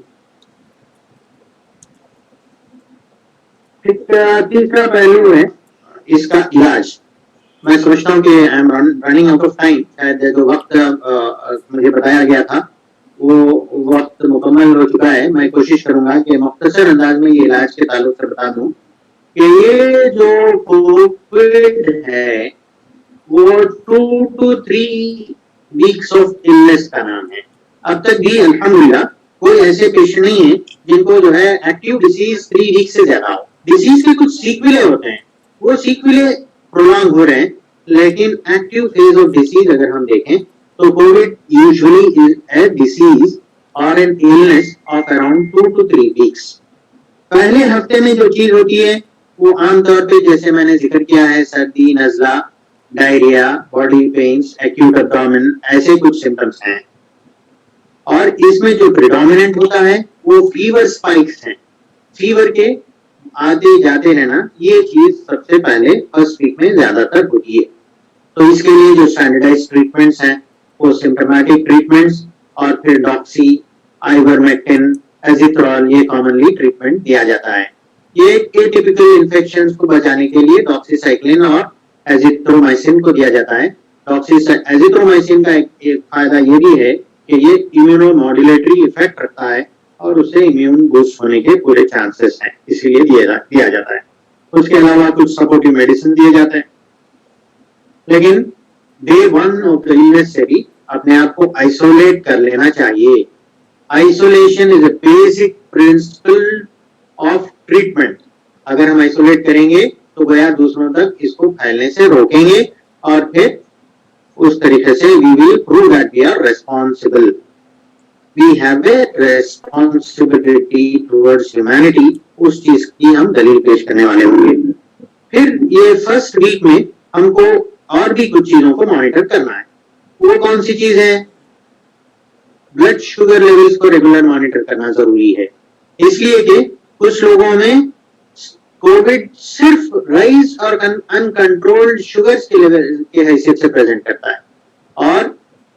تیسرا پہلو ہے اس کا علاج. میں سمجھتا ہوں کہ I am running out of time. شاید جو وقت مجھے بتایا گیا تھا وہ وقت مکمل ہو چکا ہے. میں کوشش کروں گا کہ مختصر انداز میں یہ علاج کے تعلق سے بتا دوں کہ یہ جو کووڈ ہے وہ 2 to 3 weeks آف illness کا نام ہے. اب تک بھی الحمدللہ کوئی ایسے پیشنٹ نہیں ہیں جن کو جو ہے ایکٹیو ڈیزیز 3 weeks سے زیادہ ہو. ڈیزیز کے کچھ سیکویلے ہوتے ہیں، وہ سیکویلے پرولونگ ہو رہے ہیں، لیکن ایکٹیو فیز آف ڈیزیز اگر ہم دیکھیں تو Covid usually is a disease اور an illness of around 2 to 3 weeks. پہلے ہفتے میں جو چیز ہوتی ہے وہ عام طور پہ جیسے میں نے ذکر کیا ہے، سردی، نزلہ، ڈائریا، باڈی پینس، ایکیوٹ ابڈومن، ایسے کچھ سمپٹمس ہیں. اور اس میں جو پریڈومیننٹ ہوتا ہے وہ فیور سپائکس ہیں. فیور کے آتے جاتے رہنا، یہ چیز سب سے پہلے فرسٹ ویک میں زیادہ تر ہوتی ہے. تو اس کے لیے جو اسٹینڈرڈائز ٹریٹمنٹس ہیں وہ سمپٹمیٹک ٹریٹمنٹس اور پھر ڈاکسی، آئیورمیکٹن، ایزیترول، یہ کامنلی ٹریٹمنٹ دیا جاتا ہے. یہ ایٹیپیکل انفیکشنز کو بچانے کے لیے ڈاکسی سائکلین اور ایزیترومائسن کو دیا جاتا ہے. ایزیترومائسن کا ایک فائدہ یہ بھی ہے کہ یہ امیونو ماڈولیٹری ایفیکٹ رکھتا ہے اور اسے امیون بوسٹ ہونے کے پورے چانسز ہیں، اسی لیے دیا جاتا ہے. اس کے علاوہ کچھ سپورٹیو میڈیسن دیے جاتے ہیں. لیکن ڈے 1 آف دا illness سے بھی اپنے آپ کو آئسولیٹ کر لینا چاہیے. Isolation is a basic principle of treatment. اگر ہم آئسولیٹ کریں گے تو گویا دوسروں تک اس کو پھیلنے سے روکیں گے، اور پھر اس طریقے سے we will prove that we are responsible. We have a responsibility towards humanity. اس چیز کی ہم دلیل پیش کرنے والے ہوں گے. پھر یہ فرسٹ ویک میں ہم کو اور بھی کچھ چیزوں کو مانیٹر کرنا ہے. وہ کون سی چیز ہے؟ بلڈ شوگر لیولز کو ریگولر مانیٹر کرنا ضروری ہے، اس لیے کہ کچھ لوگوں میں کووڈ صرف رائز اور انکنٹرولڈ شوگرز کے لیول کی حیثیت سے پریزنٹ کرتا ہے، اور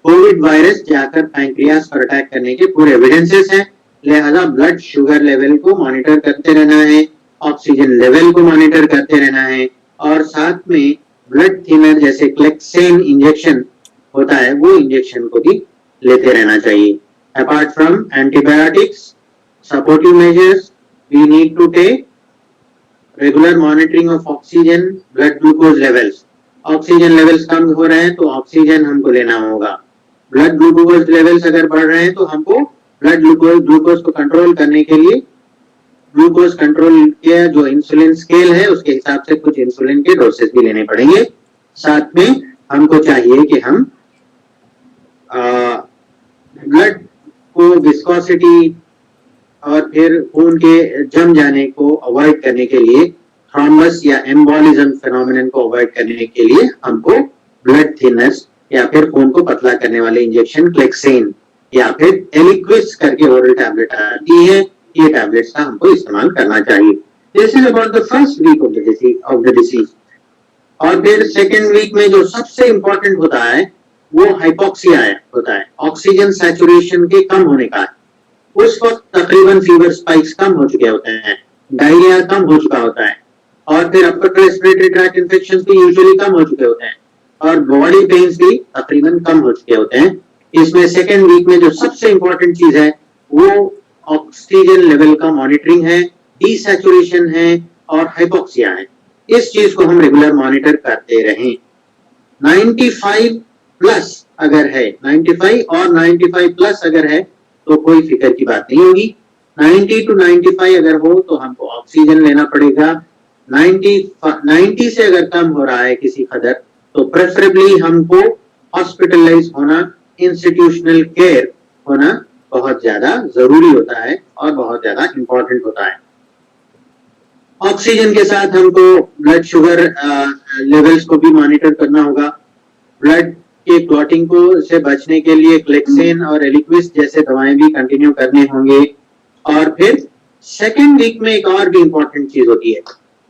کووڈ وائرس جا کر پینکریاس پر اٹیک کرنے کے پورے ایویڈنسز ہیں. لہذا بلڈ شوگر لیول کو مانیٹر کرتے رہنا ہے، آکسیجن لیول کو مانیٹر کرتے رہنا ہے، اور ساتھ میں بلڈ تھینر جیسے کلیکسین انجیکشن ہوتا ہے وہ انجیکشن کو بھی لیتے رہنا چاہیے. Apart from antibiotics, supportive measures, we need to take regular monitoring of oxygen, blood glucose levels. Oxygen levels کم ہو رہے ہیں تو آکسیجن ہم کو لینا ہوگا. بلڈ گلوکوز لیولز اگر بڑھ رہے ہیں تو ہم کو بلڈ گلوکوز کو کنٹرول کرنے کے لیے گلوکوز کنٹرول کے جو انسولین اسکیل ہے اس کے حساب سے کچھ انسولین کے ڈوسز بھی لینے پڑیں گے. ساتھ میں ہم کو چاہیے کہ ہم بلڈ کو وسکوسٹی اور پھر خون کے جم جانے کو اوائڈ کرنے کے لیے تھرومبس یا ایمبولزم فینومینن کو اوائڈ کرنے کے لیے ہم کو بلڈ تھنرز یا پھر خون کو پتلا کرنے والے انجیکشن کلیکسین یا پھر ایلیکوس کر کے اورل ٹیبلٹ آتی ہے, یہ ٹیبلٹس کا ہم کو استعمال کرنا چاہیے. This is about the first week of the disease. اور پھر سیکنڈ ویک میں جو سب سے امپورٹنٹ ہوتا ہے وہ ہائپوکسیا ہوتا ہے, آکسیجن سیچوریشن کے کم ہونے کا ہے. اس وقت تقریباً فیور اسپائکس کم ہو چکے ہوتے ہیں, ڈائریا کم ہو چکا ہوتا ہے, اور پھر اپر ریسپریٹری ٹریکٹ انفیکشن بھی یوزلی کم ہو چکے ہوتے ہیں, اور باڈی پینس بھی تقریباً کم ہو چکے ہوتے ہیں. اس میں سیکنڈ ویک میں جو سب سے امپورٹنٹ چیز ہے وہ آکسیجن لیول کا مانیٹرنگ ہے, ڈی سیچوریشن ہے اور ہائپوکسیا ہے. اس چیز کو ہم ریگولر مانیٹر کرتے رہیں. 95 پلس اگر ہے, 95 اور 95 پلس اگر ہے تو کوئی فکر کی بات نہیں ہوگی. 90 to 95 اگر ہو تو ہم کو آکسیجن لینا پڑے گا. 90 سے اگر کم ہو رہا ہے کسی قدر تو پریفریبلی ہم کو ہاسپٹلائز ہونا, انسٹیٹیوشنل کیئر ہونا بہت زیادہ ضروری ہوتا ہے اور بہت زیادہ امپورٹنٹ ہوتا ہے. آکسیجن کے ساتھ ہم کو بلڈ شوگر لیولز کو بھی مانیٹر کرنا ہوگا. بلڈ کے کلوٹنگ کو سے بچنے کے لیے کلیکسین اور ایلیکوس جیسے دوائیں بھی کنٹینیو کرنے ہوں گے. اور پھر سیکنڈ ویک میں ایک اور بھی امپورٹنٹ چیز ہوتی ہے,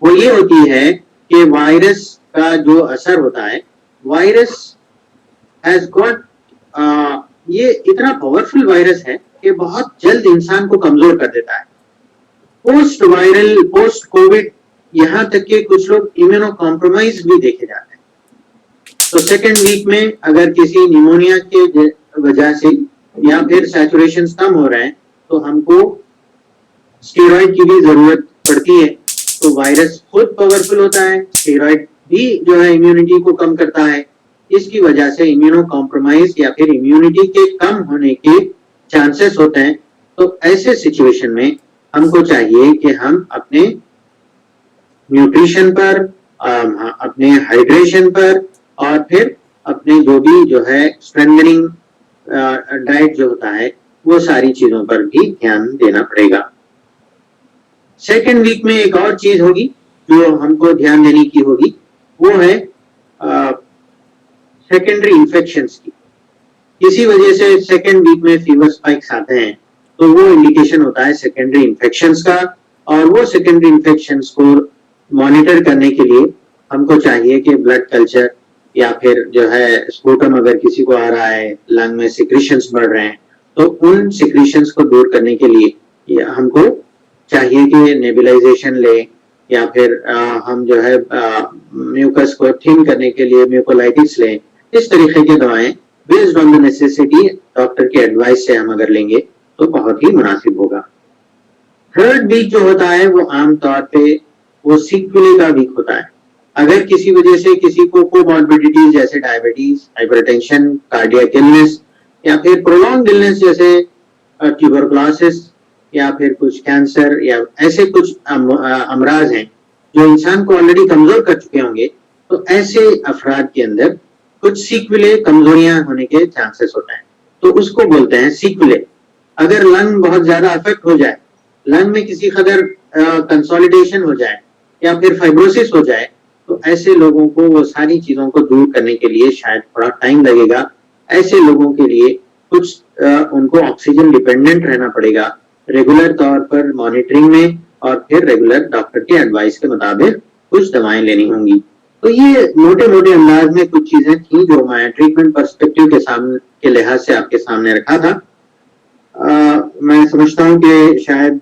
وہ یہ ہوتی ہے کہ وائرس کا جو اثر ہوتا ہے, وائرس ہیز گاٹ یہ اتنا پاورفل وائرس ہے کہ بہت جلد انسان کو کمزور کر دیتا ہے. پوسٹ وائرل, پوسٹ کووڈ, یہاں تک کہ کچھ لوگ امیونو کمپرومائز بھی دیکھے جاتے ہیں. تو سیکنڈ ویک میں اگر کسی نیمونیا کے وجہ سے یا پھر سیچوریشن کم ہو رہے ہیں تو ہم کو اسٹیرائڈ کی بھی ضرورت پڑتی ہے. تو وائرس خود پاورفل ہوتا ہے, اسٹیرائڈ بھی جو ہے امیونٹی کو کم کرتا ہے. اس کی وجہ سے امیونو کمپرومائز یا پھر امیونٹی کے کم ہونے کے چانسز ہوتے ہیں. تو ایسے سچویشن میں ہم کو چاہیے کہ ہم اپنے نیوٹریشن پر, اپنے ہائیڈریشن پر اور پھر اپنے جو بھی جو ہے اسٹرینتھننگ ڈائٹ جو ہوتا ہے وہ ساری چیزوں پر بھی دھیان دینا پڑے گا. سیکنڈ ویک میں ایک اور چیز ہوگی جو ہم کو دھیان دینے کی ہوگی, وہ ہے سیکنڈری انفیکشنز کی. کسی وجہ سے سیکنڈ ویک میں فیور اسپائکس آتے ہیں تو وہ انڈیکیشن ہوتا ہے سیکنڈری انفیکشنز کا. اور وہ سیکنڈری انفیکشنز کو مانیٹر کرنے کے لیے ہم کو چاہیے کہ بلڈ کلچر یا پھر جو ہے اسپوٹم اگر کسی کو آ رہا ہے, لنگ میں سیکریشنز بڑھ رہے ہیں تو ان سیکریشنز کو دور کرنے کے لیے ہم کو چاہیے کہ نیبولائزیشن لیں یا پھر ہم جو ہے میوکس کو تھن کرنے کے لیے میوکولائٹس لیں. اس طریقے کی دوائیں based on the necessity doctor کے ایڈوائس سے ہم اگر لیں گے تو بہت ہی مناسب ہوگا. تھرڈ ویک جو ہوتا ہے وہ عام طور پہ وہ سیکولے کا ویک ہوتا ہے. اگر کسی وجہ سے کسی کو کوماربیڈیٹیز جیسے ڈائبٹیز, ہائپر ٹینشن, کارڈیاک النس یا پھر پرولونگڈ النس جیسے ٹیوبرکلوسس یا پھر کچھ کینسر یا ایسے کچھ امراض ہیں جو انسان کو آلریڈی کمزور کر چکے ہوں گے, تو ایسے افراد کے اندر کچھ سیکولے کمزوریاں ہونے کے چانسز ہوتے ہیں. تو اس کو بولتے ہیں سیکولے. اگر لنگ بہت زیادہ افیکٹ ہو جائے, لنگ میں کسی قدر کنسولیڈیشن ہو جائے یا پھر فائبروسس ہو جائے تو ایسے لوگوں کو وہ ساری چیزوں کو دور کرنے کے لیے شاید تھوڑا ٹائم لگے گا. ایسے لوگوں کے لیے کچھ ان کو آکسیجن ڈیپینڈنٹ رہنا پڑے گا ریگولر طور پر مانیٹرنگ میں, اور پھر ریگولر ڈاکٹر کے ایڈوائس کے مطابق کچھ دوائیں لینی ہوں گی. تو یہ موٹے موٹے انداز میں کچھ چیزیں تھیں جو میں ٹریٹمنٹ پرسپیکٹو کے لحاظ سے آپ کے سامنے رکھا تھا. میں سمجھتا ہوں کہ شاید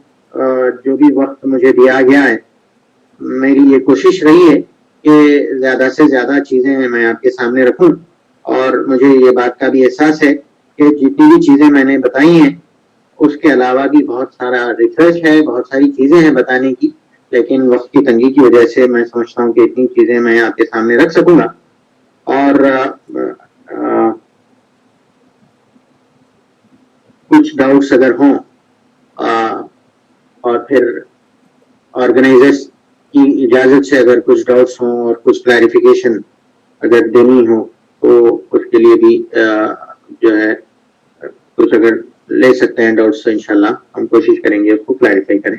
جو بھی وقت مجھے دیا گیا ہے, میری یہ کوشش رہی ہے کہ زیادہ سے زیادہ چیزیں میں آپ کے سامنے رکھوں, اور مجھے یہ بات کا بھی احساس ہے کہ جتنی بھی چیزیں میں نے بتائی ہیں اس کے علاوہ بھی بہت سارا ریسرچ ہے, بہت ساری چیزیں ہیں بتانے کی, لیکن وقت کی تنگی کی وجہ سے میں سمجھتا ہوں کہ اتنی چیزیں میں آپ کے سامنے رکھ سکوں گا. اور کچھ ڈاؤٹس اگر ہوں اور پھر آرگنائزرز کی اجازت سے اگر کچھ ڈاؤٹس ہوں اور کچھ کلیریفیکیشن اگر دینی ہو تو اس کے لیے بھی جو ہے کچھ اگر لے سکتے ہیں ڈاؤٹس تو انشاءاللہ ہم کوشش کریں گے اس کو کلیریفائی کریں.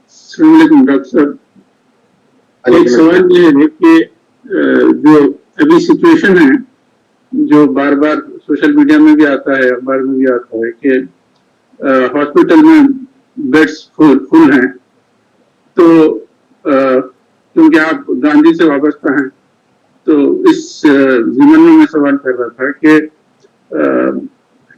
السلام علیکم ڈاکٹر صاحب. ایک سوال یہ ہے کہ جو ابھی سچویشن ہے جو بار بار سوشل میڈیا میں بھی آتا ہے اخبار میں بھی آتا ہے کہ ہاسپٹل میں بیڈس فل ہیں, تو کیونکہ آپ گاندھی سے وابستہ ہیں تو اس ضمن میں سوال کر رہا تھا کہ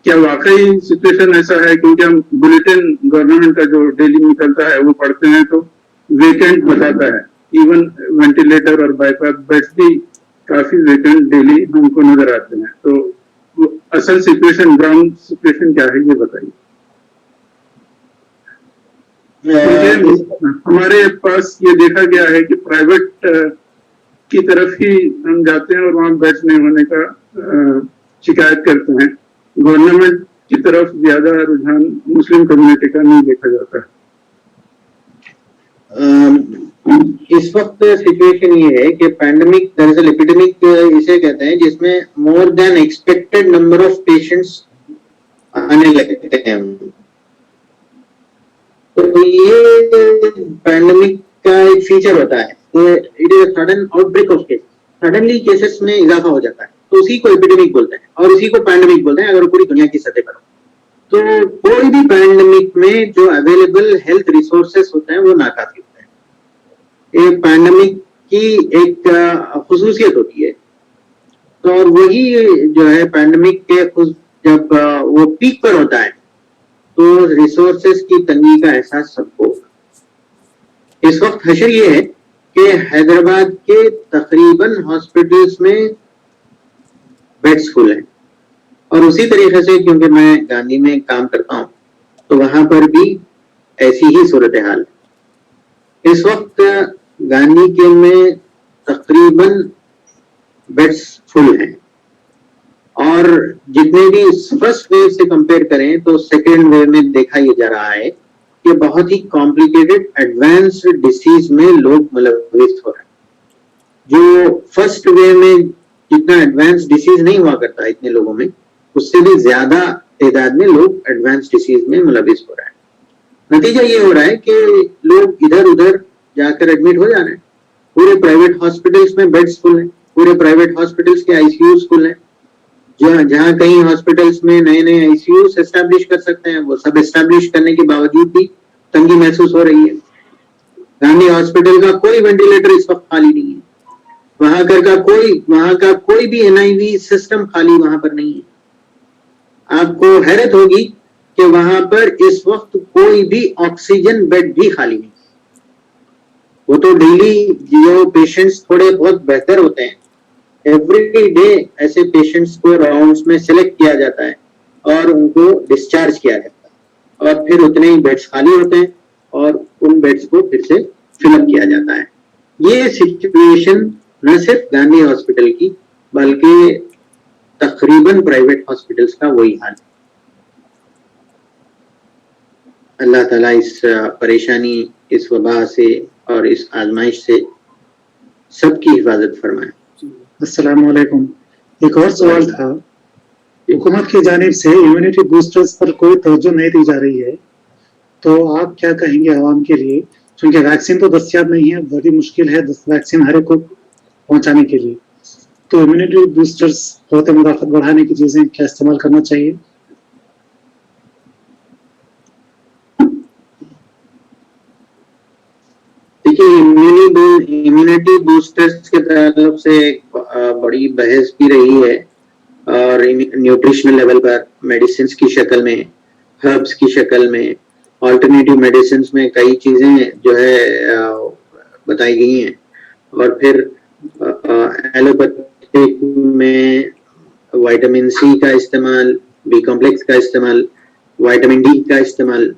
کیا واقعی سچویشن ایسا ہے, کیونکہ ہم بلیٹن گورنمنٹ کا جو ڈیلی نکلتا ہے وہ پڑھتے ہیں تو ویکینٹ بتاتا ہے, ایون وینٹیلیٹر اور بائی پاس بیڈس بھی کافی ویکینٹ ڈیلی ہم کو نظر آتے ہیں, تو اصل سچویشن گراؤنڈ سچویشن کیا ہے یہ بتائیے. ہمارے پاس یہ دیکھا گیا ہے کہ پرائیویٹ کی طرف ہی ہم جاتے ہیں اور وہاں بیڈ نہیں ہونے کا شکایت کرتے ہیں, گورنمنٹ کی طرف زیادہ رجحان مسلم کمیونٹی کا نہیں دیکھا جاتا. اس وقت سچویشن یہ ہے کہ پینڈیمک دراصل ایپیڈیمک اسے کہتے ہیں جس میں مور دین ایکسپیکٹڈ نمبر آف پیشنٹس آنے لگتے ہیں. تو یہ پینڈیمک کا ایک فیچر ہوتا ہے کہ it is a sudden out break of case, suddenly cases میں اضافہ ہو جاتا ہے تو اسی کو ایپیڈیمک بولتے ہیں اور اسی کو پینڈیمک بولتے ہیں اگر پوری دنیا کی سطح پر. تو کوئی بھی پینڈیمک میں جو اویلیبل ہیلتھ ریسورسز ہوتے ہیں وہ ناکافی ہوتے ہیں. ایک پینڈیمک کی ایک خصوصیت ہوتی ہے, تو اور وہی جو ہے پینڈیمک کے جب وہ پیک پر ہوتا ہے تو ریسورسز کی تنگی کا احساس سب کو. اس وقت حشر یہ ہے کہ حیدرآباد کے تقریباً ہاسپٹلس میں بیڈس فل ہیں, اور اسی طریقے سے کیونکہ میں گاندھی میں کام کرتا ہوں تو وہاں پر بھی ایسی ہی صورتحال ہے. اس وقت گاندھی کے میں تقریباً بیڈس فل ہیں, اور جتنے بھی فرسٹ ویو سے کمپیئر کریں تو سیکنڈ ویو میں دیکھا یہ جا رہا ہے کہ بہت ہی کمپلیکیٹڈ ایڈوانسڈ ڈیسیز میں لوگ ملوث ہو رہے ہیں. جو فرسٹ ویو میں جتنا ایڈوانس ڈیسیز نہیں ہوا کرتا اتنے لوگوں میں, اس سے بھی زیادہ تعداد میں لوگ ایڈوانس ڈیسیز میں ملوث ہو رہے ہیں. نتیجہ یہ ہو رہا ہے کہ لوگ ادھر ادھر جا کر ایڈمٹ ہو جا رہے ہیں. پورے پرائیویٹ ہاسپٹلس میں بیڈس فل ہیں, پورے پرائیویٹ ہاسپٹلس کے آئی سی یوز فل ہیں. جہاں کہیں ہاسپٹلس میں نئے نئے آئی سی یوز اسٹیبلش کر سکتے ہیں وہ سب اسٹیبلش کرنے کے باوجود بھی تنگی محسوس ہو رہی ہے. گاندھی ہاسپٹل کا کوئی وینٹیلیٹر اس وقت خالی نہیں ہے, وہاں کا کوئی بھی این آئی وی سسٹم خالی وہاں پر نہیں ہے. آپ کو حیرت ہوگی کہ وہاں پر اس وقت کوئی بھی آکسیجن بیڈ بھی خالی نہیں. وہ تو ڈیلی جو پیشنٹس تھوڑے بہت بہتر ہوتے ہیں, ایوری ڈے ایسے پیشنٹس کو راؤنڈس میں سلیکٹ کیا جاتا ہے اور ان کو ڈسچارج کیا جاتا ہے, اور پھر اتنے ہی بیڈس خالی ہوتے ہیں اور ان بیڈس کو پھر سے فل اپ کیا جاتا ہے. یہ سچویشن نہ صرف گاندھی ہاسپٹل کی بلکہ تقریباً پرائیویٹ ہاسپٹلس کا وہی حال ہے. اللہ تعالیٰ اس پریشانی, اس وبا سے اور اس آزمائش سے سب کی حفاظت فرمائے. السلام علیکم. ایک اور سوال تھا, حکومت کی جانب سے امیونٹی بوسٹرز پر کوئی توجہ نہیں دی جا رہی ہے, تو آپ کیا کہیں گے عوام کے لیے, کیونکہ ویکسین تو دستیاب نہیں ہے, بڑی مشکل ہے ویکسین ہر ایک کو پہنچانے کے لیے, تو امیونٹی بوسٹرز قوت مدافعت بڑھانے کی چیزیں کیا استعمال کرنا چاہیے؟ دیکھیے امیونٹی بوسٹرز کے تعلق سے ایک بڑی بحث بھی رہی ہے, اور نیوٹریشنل لیول پر میڈیسنز کی شکل میں, ہربس کی شکل میں, آلٹرنیٹیو میڈیسنز میں کئی چیزیں جو ہے بتائی گئی ہیں, اور پھر ایلوپیتھک میں وائٹامن سی کا استعمال, بی کمپلیکس کا استعمال, وائٹامن ڈی کا استعمال,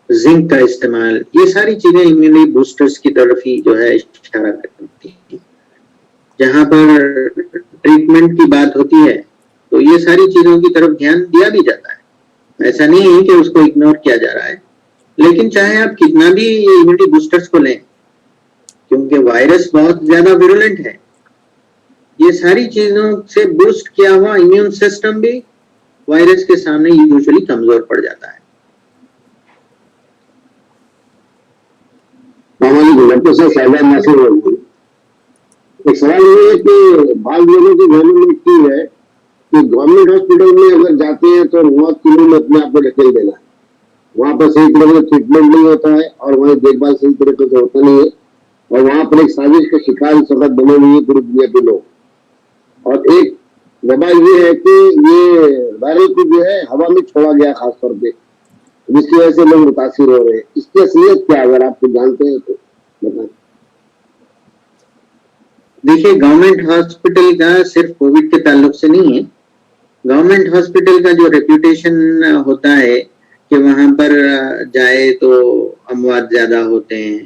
زنک کا استعمال, یہ ساری چیزیں امیونٹی بوسٹرز کی طرف ہی جو ہے اشارہ کرتی ہیں. جہاں پر ٹریٹمنٹ کی بات ہوتی ہے تو یہ ساری چیزوں کی طرف دھیان دیا بھی جاتا ہے, ایسا نہیں ہے کہ اس کو اگنور کیا جا رہا ہے. لیکن چاہے آپ کتنا بھی امیونٹی بوسٹرز کو لیں, کیونکہ وائرس بہت زیادہ ویرولنٹ ہے, یہ ساری چیزوں سے بوسٹ کیا ہوا امیون سسٹم بھی وائرس کے سامنے یوزلی کمزور پڑ جاتا ہے. ہماری گھر سے سیادہ محسوس ہوگی. ایک سوال یہ ہے کہ بعض لوگوں کی ذہنوں میں کی ہے کہ گورنمنٹ ہاسپٹل میں اگر جاتے ہیں تو موت کے لیے اپنے آپ کو ڈھکیل دینا ہے. وہاں پر صحیح طرح سے ٹریٹمنٹ نہیں ہوتا ہے اور وہاں دیکھ بھال صحیح طریقے سے ہوتا نہیں ہے اور وہاں پر ایک سازش کا شکار اس وقت بنے ہوئے پوری دنیا کے لوگ. اور ایک وبا یہ ہے کہ یہ وائرل کو جو ہے ہوا میں چھوڑا گیا خاص طور پہ, جس کی وجہ سے لوگ متاثر ہو رہے ہیں. اس کی اصلیت کیا اگر آپ کو جانتے ہیں تو بتائیں. دیکھیے گورنمنٹ ہاسپٹل کا صرف کووڈ کے تعلق سے نہیں ہے. گورنمنٹ ہاسپٹل کا جو ریپوٹیشن ہوتا ہے کہ وہاں پر جائے تو اموات زیادہ ہوتے ہیں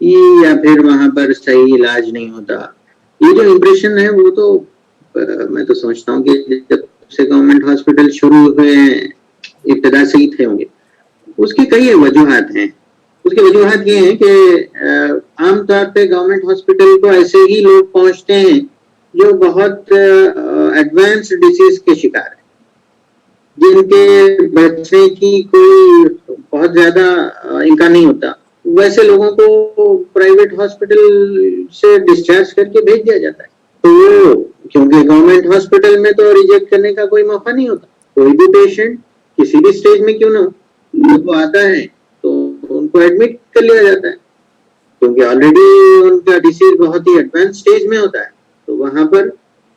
یا پھر وہاں پر صحیح علاج نہیں ہوتا, یہ جو امپریشن ہے وہ تو میں تو سمجھتا ہوں کہ جب سے گورنمنٹ ہاسپٹل شروع ہوئے ہیں ابتدا سے ہی تھے ہوں گے. اس کی کئی وجوہات ہیں. اس کی وجوہات یہ ہیں کہ عام طور پہ گورنمنٹ ہاسپٹل کو ایسے ہی لوگ پہنچتے ہیں جو بہت ایڈوانس ڈیزیز کے شکار ہیں, جن کے بچنے کی کوئی بہت زیادہ امکان نہیں ہوتا. ویسے لوگوں کو پرائیویٹ ہاسپٹل سے ڈسچارج کر کے بھیج دیا جاتا ہے. تو وہ کیونکہ گورنمنٹ ہاسپٹل میں تو ریجیکٹ کرنے کا کوئی موقع نہیں ہوتا. کوئی بھی پیشنٹ کسی بھی سٹیج میں کیوں نہ ہو, وہ آتا ہے تو ان کو ایڈمٹ کر لیا جاتا ہے کیونکہ آلریڈی ان کا ڈیزیز بہت ہی ایڈوانس سٹیج میں ہوتا ہے. تو وہاں پر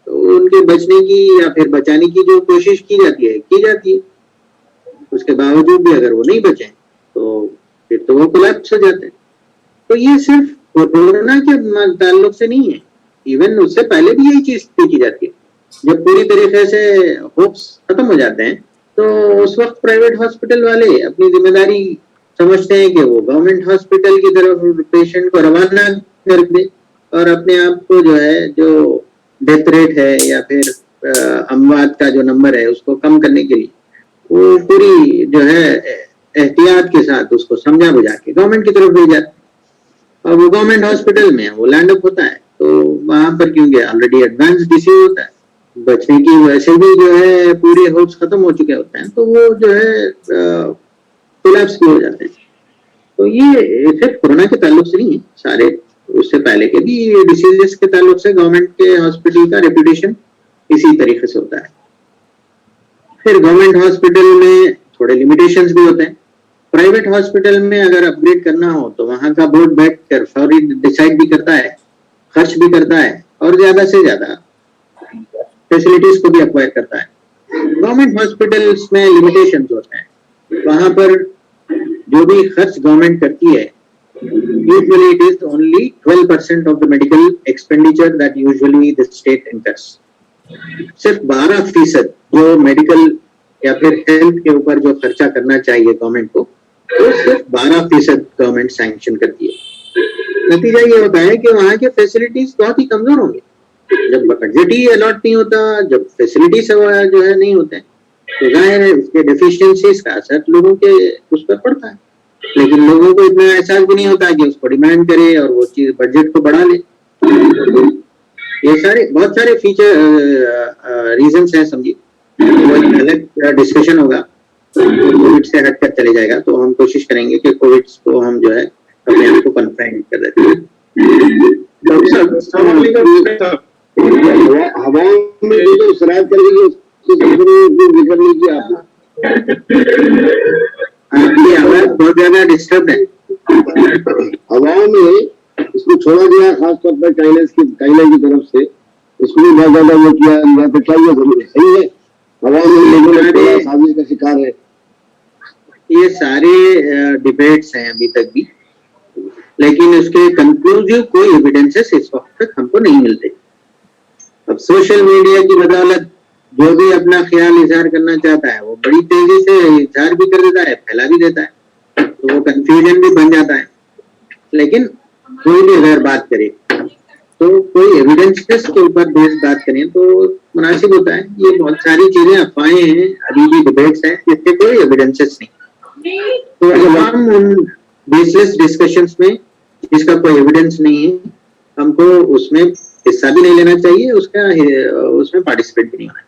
ان کے بچنے کی یا پھر بچانے کی جو کوشش کی جاتی ہے. اس کے باوجود بھی اگر وہ نہیں بچیں تو پھر تو وہ کولیپس ہو جاتے ہیں. تو یہ صرف کورونا کے تعلق سے نہیں ہے, ایون اس سے پہلے بھی یہی چیز دیکھی جاتی ہے. جب پوری طریقے سے ہوپس ختم ہو جاتے ہیں تو اس وقت پرائیویٹ ہاسپٹل والے اپنی ذمہ داری سمجھتے ہیں کہ وہ گورنمنٹ ہاسپٹل کی طرف پیشنٹ کو روانہ کر دے اور اپنے آپ کو جو ہے جو ڈیتھ ریٹ ہے یا پھر اموات کا جو نمبر ہے اس کو کم کرنے کے لیے وہ پوری جو ہے احتیاط کے ساتھ اس کو سمجھا بجھا کے گورنمنٹ کی طرف بھیج جاتے ہیں. اور وہ گورنمنٹ ہاسپٹل میں وہ لینڈ اپ ہوتا ہے تو وہاں پر کیونکہ آلریڈی ایڈوانس ڈیزیز ہوتا ہے, بچنے کی ویسے بھی جو ہے پورے ہوپس ختم ہو چکے ہوتے ہیں, تو وہ جو ہے کولیپس بھی ہو جاتے ہیں. تو یہ صرف کورونا کے تعلق سے نہیں ہے, سارے اس سے پہلے کے بھی ڈیزیز کے تعلق سے گورنمنٹ کے ہاسپٹل کا ریپوٹیشن اسی طریقے سے ہوتا ہے. پھر گورنمنٹ ہاسپٹل میں تھوڑے لیمیٹیشنز بھی ہوتے ہیں. پرائیویٹ ہاسپٹل میں اگر اپ گریڈ کرنا ہو تو وہاں کا بورڈ بیٹھ کر فوری ڈیسائیڈ بھی کرتا ہے, خرچ بھی کرتا ہے اور زیادہ سے زیادہ فیسلٹیز کو بھی ایکوائر کرتا ہے. گورنمنٹ ہاسپٹلس میں لیمیٹیشنز ہوتے ہیں. وہاں پر جو بھی خرچ گورنمنٹ کرتی ہے usually it is only 12% of the medical expenditure that usually the state incurs. صرف 12% جو میڈیکل یا پھر ہیلتھ کے اوپر جو خرچہ کرنا چاہیے گورنمنٹ کو وہ صرف 12% گورنمنٹ سینکشن کرتی ہے. نتیجہ یہ ہوتا ہے کہ وہاں کے فیسلٹیز بہت ہی کمزور ہوں گے. جب بجٹ ہی الاٹ نہیں ہوتا, جب فیسلٹیز جو ہے نہیں ہوتے تو ظاہر ہے اس کے ڈیفیشنسیز کا اثر لوگوں کے اس پر پڑتا ہے. لیکن لوگوں کو اتنا احساس بھی نہیں ہوتا کہ اس کو ڈیمانڈ کرے اور وہ چیز بجٹ کو بڑھا لے. یہ سارے بہت سارے فیچر ریزنس ہیں, سمجھیے وہ ایک الگ ڈسکشن ہوگا, کووڈ سے ہٹ کر چلے جائے گا تو ہم کوشش کریں گے کہ کووڈ کو ہم جو ہے اپنے آپ کو کنفائن کر دیتے ہیں. ہواؤں میں جو شرائط کرے گی ذکر نہیں کیا آپ کی آواز بہت زیادہ ڈسٹرب ہے. ہواؤں میں اس کو چھوڑا گیا خاص طور پر چائنا کی طرف سے, اس کو بھی بہت زیادہ وہ کیا گیا تو کیا یہ ضروری صحیح ہے؟ ہواؤں میں لوگوں سازش کا شکار ہے. یہ سارے ڈبیٹس ہیں ابھی تک بھی, لیکن اس کے کنکلوزیو کوئی ایویڈنسز اس وقت تک ہم کو نہیں ملتے. اب سوشل میڈیا کی بدولت جو بھی اپنا خیال اظہار کرنا چاہتا ہے وہ بڑی تیزی سے اظہار بھی کر دیتا ہے, پھیلا بھی دیتا ہے, تو وہ کنفیوژن بھی بن جاتا ہے. لیکن کوئی بھی اگر بات کرے تو کوئی ایویڈنس کے اوپر بیس بات کریں تو مناسب ہوتا ہے. یہ بہت ساری چیزیں افواہیں ہیں, ابھی بھی ڈبیٹس ہیں جس کے کوئی ایویڈنسز نہیں. تو ہم ان بیس لیس ڈسکشنس میں جس کا کوئی ایویڈنس نہیں ہے ہم کو اس میں حصہ بھی نہیں لینا چاہیے, اس میں پارٹیسپیٹ بھی نہیں ہونا چاہیے.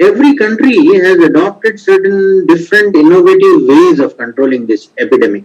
every country has adopted certain different innovative ways of controlling this epidemic.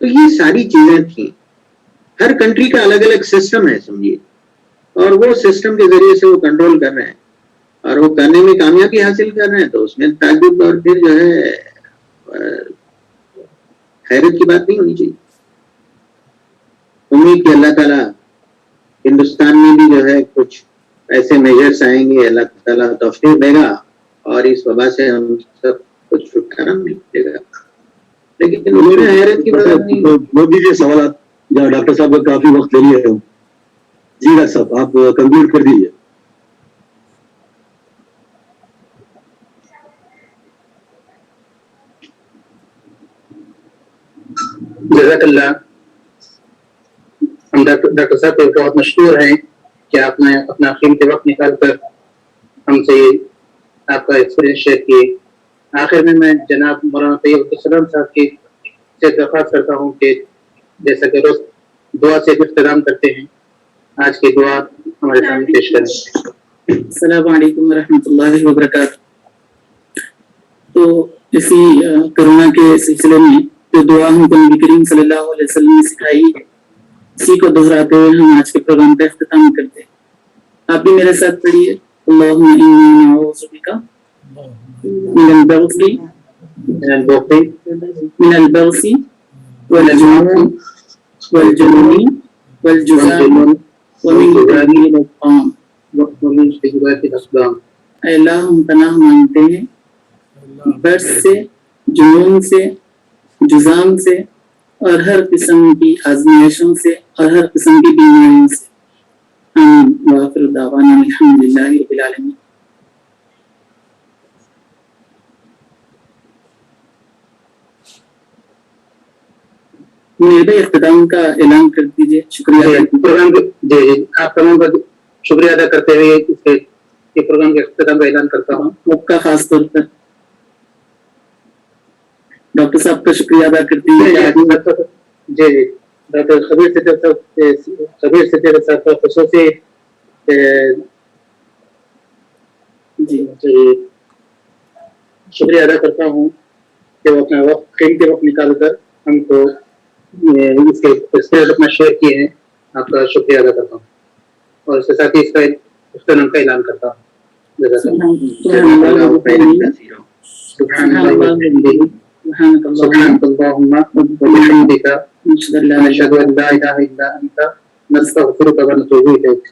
تو یہ ساری چیزیں تھیں. ہر کنٹری کا الگ الگ سسٹم ہے سمجھیے, اور وہ سسٹم کے ذریعے سے وہ کنٹرول کر رہے ہیں اور وہ کرنے میں کامیابی حاصل کر رہے ہیں, تو اس میں تعجب اور پھر جو ہے حیرت کی بات نہیں ہونی چاہیے. امید کہ اللہ تعالیٰ ہندوستان میں بھی جو ہے کچھ ایسے میجرز آئیں گے, اللہ تعالیٰ توفیق دے گا اور اس وبا سے ہم سب کو چھٹکارا ملے گا. لیکن اس میں حیرت کی بات نہیں. مودی جی سوالات جہاں ڈاکٹر صاحب کا کافی وقت لے لیے ہیں. جی ڈاکٹر صاحب آپ کنکلوڈ کر دیجیے. جزاک اللہ. ہم ڈاکٹر صاحب کو بہت مشکور ہیں کہ آپ نے اپنا قیمتی وقت نکال کر ہم سے آپ کا ایکسپیرینس شیئر کیے. آخر میں جناب مولانا طیب عبدالسلام صاحب کی سے درخواست کرتا ہوں کہ جیسا کہ روز دعا سے اختتام کرتے ہیں, آج کی دعا ہمارے سامنے پیش کریں. السلام علیکم ورحمۃ اللہ وبرکاتہ. تو اسی کرونا کے سلسلے میں جو دعا ہم کو نبی کریم صلی اللہ علیہ وسلم نے سکھائی ہے, اسی کو دہراتے ہوئے ہم آج کے پروگرام کا اختتام کرتے ہیں. آپ بھی میرے ساتھ پڑھیے. اللہم انی نعوذ بک من البغض والجنون والجنون والجذام ومن غیبی الأقدام. اے اللہ ہم پناہ مانگتے ہیں برس سے, جنون سے, جذام سے اور ہر قسم کی آزمائشوں سے اور ہر قسم کی بیماریوں سے. آمین. وآخر دعوانا الحمدللہ رب العالمین. میرے بھائی اختتام کا اعلان کر دیجیے. شکریہ. پروگرام جی آپ تمام کا شکریہ ادا کرتے ہوئے اس پروگرام کے اختتام کا اعلان کرتا ہوں. آپ کا خاص طور پر ڈاکٹر صاحب کا شکریہ ادا کرتے ہیں. جی ڈاکٹر خبیر صدیق صاحب کا خصوصی شکریہ ادا کرتا ہوں کہ وہ اپنا قیمتی وقت نکال کر ہم کو اس کے ایکسپیرینس اپنا شیئر کیے ہیں. آپ کا شکریہ ادا کرتا ہوں اور اس کے ساتھ ہی اس کا اختتام کا اعلان کرتا ہوں. سبحانك اللهم وبحمدك نشهد ان لا اله الا انت نستغفرك ونتوب اليك.